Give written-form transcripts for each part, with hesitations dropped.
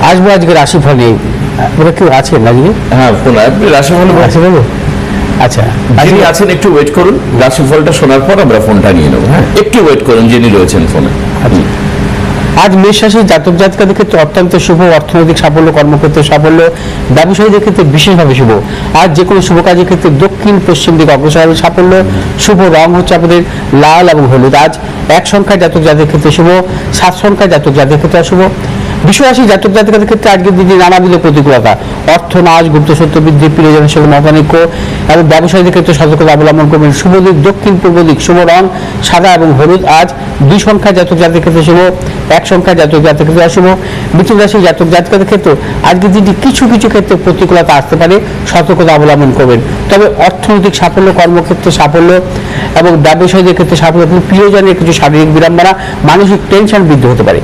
আসবো আজকে রাশিফলে। ওরা কেউ আছেন আজকে? হ্যাঁ, ফোন আপনি রাশিফল রাশিফলে। আচ্ছা, যিনি আছেন একটু ওয়েট করুন, রাশিফলটা শোনার পর আমরা ফোনটা নিয়ে নেবো। হ্যাঁ, একটু ওয়েট করুন যিনি রয়েছেন ফোনে। আজ মেষ রাশির জাতক জাতিকাদের ক্ষেত্রে অত্যন্ত শুভ, অর্থনৈতিক সাফল্য, কর্মক্ষেত্রে সাফল্য, ব্যবসায়ীদের ক্ষেত্রে বিশেষভাবে শুভ। আজ যে কোনো শুভ কাজের ক্ষেত্রে দক্ষিণ পশ্চিম দিকে অগ্রসর হবে সাফল্য। শুভ রং হচ্ছে আপনাদের লাল এবং হলুদ। আজ 1 সংখ্যার জাতক জাতির ক্ষেত্রে শুভ, 7 সংখ্যার জাতক জাতির ক্ষেত্রে অশুভ। বিশ্বরাশি জাতক জাতিকাদের ক্ষেত্রে আজকের দিনে নানাবিধ প্রতিকূলতা, অর্থ নাশ, গুপ্ত সত্য বৃদ্ধি, প্রিয়জনের সঙ্গে মতানৈক্য এবং ব্যবসায়ীদের ক্ষেত্রে সতর্কতা অবলম্বন করবেন। শুভ দিক দক্ষিণ পূর্ব দিক, শুভ রং সাদা এবং হলুদ। আজ 2 সংখ্যার জাতক জাতির ক্ষেত্রে শুভ, 1 সংখ্যার জাতক জাতির ক্ষেত্রে অশুভ। মিথুন রাশি জাতক জাতিকাদের ক্ষেত্রে আজকের দিনটি কিছু কিছু ক্ষেত্রে প্রতিকূলতা আসতে পারে, সতর্কতা অবলম্বন করবেন। তবে অর্থনৈতিক সাফল্য, কর্মক্ষেত্রে সাফল্য এবং ব্যবসায়ীদের ক্ষেত্রে সাফল্য, প্রিয়জনের কিছু শারীরিক বিড়ম্বনা, মানসিক টেনশন বৃদ্ধি হতে পারে।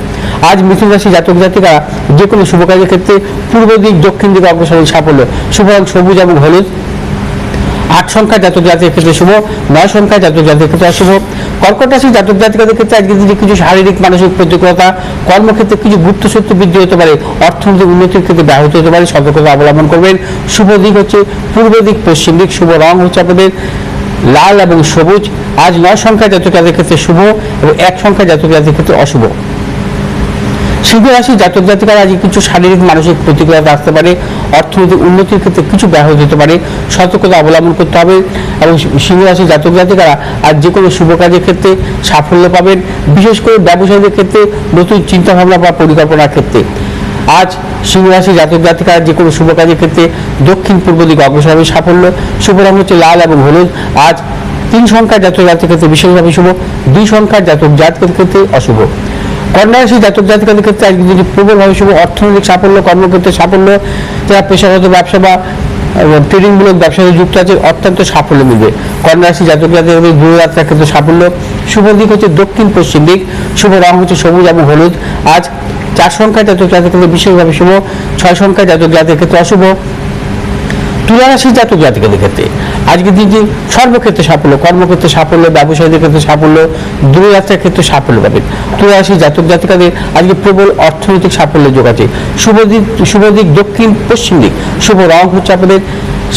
আজ মিথুন রাশি জাতক জাতিকা যে কোনো শুভ কাজের ক্ষেত্রে পূর্ব দিক দক্ষিণ দিকে অগ্রসর সাফল্য। শুভ রং সবুজ এবং হলুদ। 8 সংখ্যার জাতক জাতির ক্ষেত্রে শুভ, 9 সংখ্যার জাতক জাতির ক্ষেত্রে অশুভ। কর্কট রাশি জাতক জাতিকাদের ক্ষেত্রে আজকে দিনে কিছু শারীরিক মানসিক প্রতিকূলতা, কর্মক্ষেত্রে কিছু গুপ্ত সত্য বৃদ্ধি হতে পারে, অর্থনৈতিক উন্নতির ক্ষেত্রে ব্যাহত হতে পারে, সতর্কতা অবলম্বন করবেন। শুভ দিক হচ্ছে পূর্ব দিক পশ্চিম দিক। শুভ রং হচ্ছে আপনাদের লাল এবং সবুজ। আজ 9 সংখ্যার জাতক জাতির ক্ষেত্রে শুভ এবং 1 সংখ্যার জাতক জাতির ক্ষেত্রে অশুভ। সিংহ রাশি জাতক জাতিকারা আজ কিছু শারীরিক মানসিক প্রতিক্রিয়া আসতে পারে, অর্থনৈতিক উন্নতির ক্ষেত্রে কিছু ব্যাহত হতে পারে, সতর্কতা অবলম্বন করতে হবে। এবং সিংহ রাশি জাতক জাতিকারা আজ যে কোনো শুভ কাজের ক্ষেত্রে সাফল্য পাবেন, বিশেষ করে ব্যবসায়ীদের ক্ষেত্রে নতুন চিন্তাভাবনা বা পরিকল্পনার ক্ষেত্রে। আজ সিংহ রাশি জাতক জাতিকারা যে কোনো শুভ কাজের ক্ষেত্রে দক্ষিণ পূর্ব দিকে অগ্রসর হবে সাফল্য। শুভ রং হচ্ছে লাল এবং হলুদ। আজ 3 সংখ্যার জাতক জাতির ক্ষেত্রে বিশেষভাবে শুভ, 2 সংখ্যার জাতক জাতিকের ক্ষেত্রে অশুভ। কন্যা রাশি জাতক জাতিকাদের ক্ষেত্রে আজকে যদি প্রবলভাবে শুভ, অর্থনৈতিক সাফল্য, কর্মক্ষেত্রে সাফল্য, যারা পেশাগত ব্যবসা বা ট্রেডিংমূলক ব্যবসায় যুক্ত আছে অত্যন্ত সাফল্য মিলবে। কন্যা রাশি জাতক জাতিকাদের দূরযাত্রার ক্ষেত্রে সাফল্য। শুভ দিক হচ্ছে দক্ষিণ পশ্চিম দিক। শুভ রং হচ্ছে সবুজ এবং হলুদ। আজ 4 সংখ্যার জাতক জাতির ক্ষেত্রে বিশেষভাবে শুভ, 6 সংখ্যার জাতক জাতির ক্ষেত্রে অশুভ। তুলা রাশির জাতক জাতিকাদের ক্ষেত্রে আজকের দিনটি সর্বক্ষেত্রে সাফল্য, কর্মক্ষেত্রে সাফল্য, ব্যবসায়ীদের ক্ষেত্রে সাফল্য, দূরযাত্রার ক্ষেত্রে সাফল্য পাবেন। তুলা রাশির জাতক জাতিকাদের আজকে প্রবল অর্থনৈতিক সাফল্যের যোগ আছে। শুভ দিক দক্ষিণ পশ্চিম দিক। শুভ রং হচ্ছে আপনাদের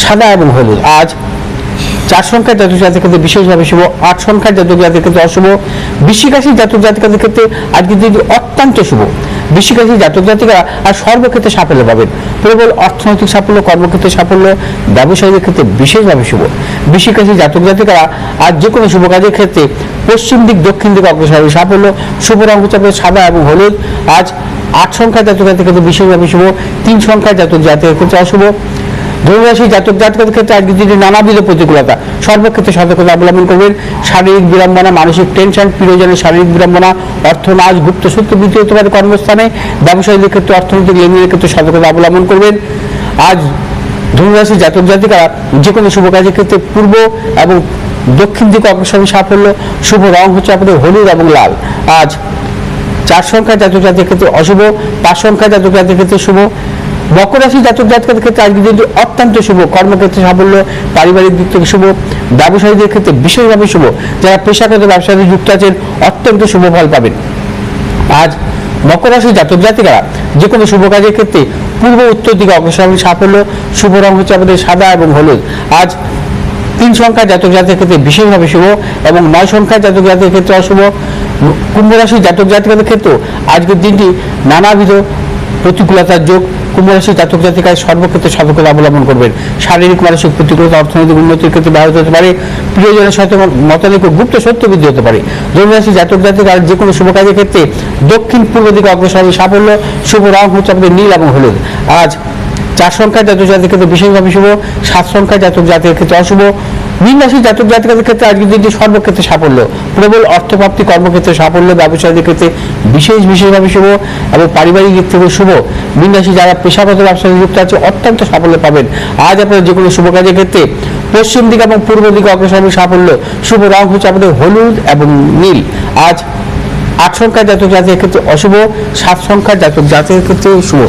সাদা এবং হলুদ। আজ 4 সংখ্যার জাতক জাতির ক্ষেত্রে বিশেষভাবে শুভ, 8 সংখ্যার জাতক জাতির ক্ষেত্রে অশুভ। বৃশ্চিক রাশির জাতক জাতিকাদের ক্ষেত্রে আজকের দিনটি অত্যন্ত শুভ। বৃশ্চিক রাশির জাতক জাতিকারা আর সর্বক্ষেত্রে সাফল্য পাবেন, প্রবল অর্থনৈতিক সাফল্য, কর্মক্ষেত্রে সাফল্য, ব্যবসায়ীদের ক্ষেত্রে বিশেষভাবে শুভ। বৃশ্চিক রাশির জাতক জাতিকারা আজ যে কোনো শুভ কাজের ক্ষেত্রে পশ্চিম দিক দক্ষিণ দিকে অগ্রসর হবে সাফল্য। শুভ রং হচ্ছে সাদা এবং হলুদ। আজ 8 সংখ্যার জাতক জাতির ক্ষেত্রে বিশেষভাবে শুভ, 3 সংখ্যার জাতক জাতির ক্ষেত্রে অশুভ। ধনুরাশি জাতক জাতিকাদের ক্ষেত্রে আজকে দিনে নানাবিধ প্রতিকূলতা, সর্বক্ষেত্রে সতর্কতা অবলম্বন করবেন। শারীরিক বিড়ম্বনা, মানসিক টেনশন, প্রিয়জনের শারীরিক বিড়ম্বনা, অর্থ নাশ, গুপ্ত সূত্র বৃদ্ধি হতে পারে কর্মস্থানে। ব্যবসায়ীদের ক্ষেত্রে অর্থনৈতিক লেনদেনের ক্ষেত্রে সতর্কতা অবলম্বন করবেন। আজ ধনুরাশি জাতক জাতিকারা যে কোনো শুভ কাজের ক্ষেত্রে পূর্ব এবং দক্ষিণ দিকে অগ্রসর সাফল্য। শুভ রং হচ্ছে আপনাদের হলুদ এবং লাল। আজ 4 সংখ্যার জাতক জাতির ক্ষেত্রে অশুভ, 5 সংখ্যার জাতক জাতির ক্ষেত্রে শুভ। মকর রাশি জাতক জাতিকাদের ক্ষেত্রে আজকে দিনটি অত্যন্ত শুভ, কর্মক্ষেত্রে সাফল্য, পারিবারিক দিক থেকে শুভ, ব্যবসায়ীদের ক্ষেত্রে বিশেষভাবে শুভ, যারা পেশাগত ব্যবসাতে যুক্ত আছেন অত্যন্ত শুভ ফল পাবেন। আজ মকর রাশি জাতক জাতিকারা যে কোনো শুভ কাজের ক্ষেত্রে পূর্ব উত্তর দিকে অগ্রসর হবে সাফল্য। শুভ রং হচ্ছে আমাদের সাদা এবং হলুদ। আজ 3 সংখ্যার জাতক জাতির ক্ষেত্রে বিশেষভাবে শুভ এবং 9 সংখ্যার জাতক জাতির ক্ষেত্রে অশুভ। কুম্ভ রাশি জাতক জাতিকাদের ক্ষেত্রে আজকের দিনটি নানাবিধ প্রতিকূলতার যোগ। কুম্ভ রাশি জাতক জাতিকায় সর্বক্ষেত্রে সতর্কতা অবলম্বন করবেন। শারীরিক মানসিক প্রতিকূলতা, অর্থনৈতিক উন্নতির ক্ষেত্রে ব্যাহত হতে পারে, প্রিয়জনের সাথে মতানৈক্য, গুপ্ত সত্য বৃদ্ধি হতে পারে। ধনু রাশি জাতক জাতিকার যে কোনো শুভ কাজের ক্ষেত্রে দক্ষিণ পূর্ব দিকে অগ্রসর হবে সাফল্য। শুভ রং হচ্ছে আপনাদের নীল এবং হলুদ। আজ 4 সংখ্যার জাতক জাতির ক্ষেত্রে বিশেষভাবে শুভ, 7 সংখ্যার জাতক জাতির ক্ষেত্রে অশুভ। মীন রাশি জাতক জাতিকাদের ক্ষেত্রে আজকের দিনটি সর্বক্ষেত্রে সাফল্য, প্রবল অর্থপ্রাপ্তি, কর্মক্ষেত্রে সাফল্য, ব্যবসায়ীদের ক্ষেত্রে বিশেষভাবে শুভ এবং পারিবারিক দিক থেকে শুভ। মীন রাশি যারা পেশাগত ব্যবসায় যুক্ত আছে অত্যন্ত সাফল্য পাবেন। আজ আপনারা যে কোনো শুভ কাজের ক্ষেত্রে পশ্চিম দিকে এবং পূর্ব দিকে অগ্রসর হবে সাফল্য। শুভ রং হচ্ছে আপনাদের হলুদ এবং নীল। আজ 8 সংখ্যার জাতক জাতির ক্ষেত্রে অশুভ, 7 সংখ্যার জাতক জাতির ক্ষেত্রে শুভ।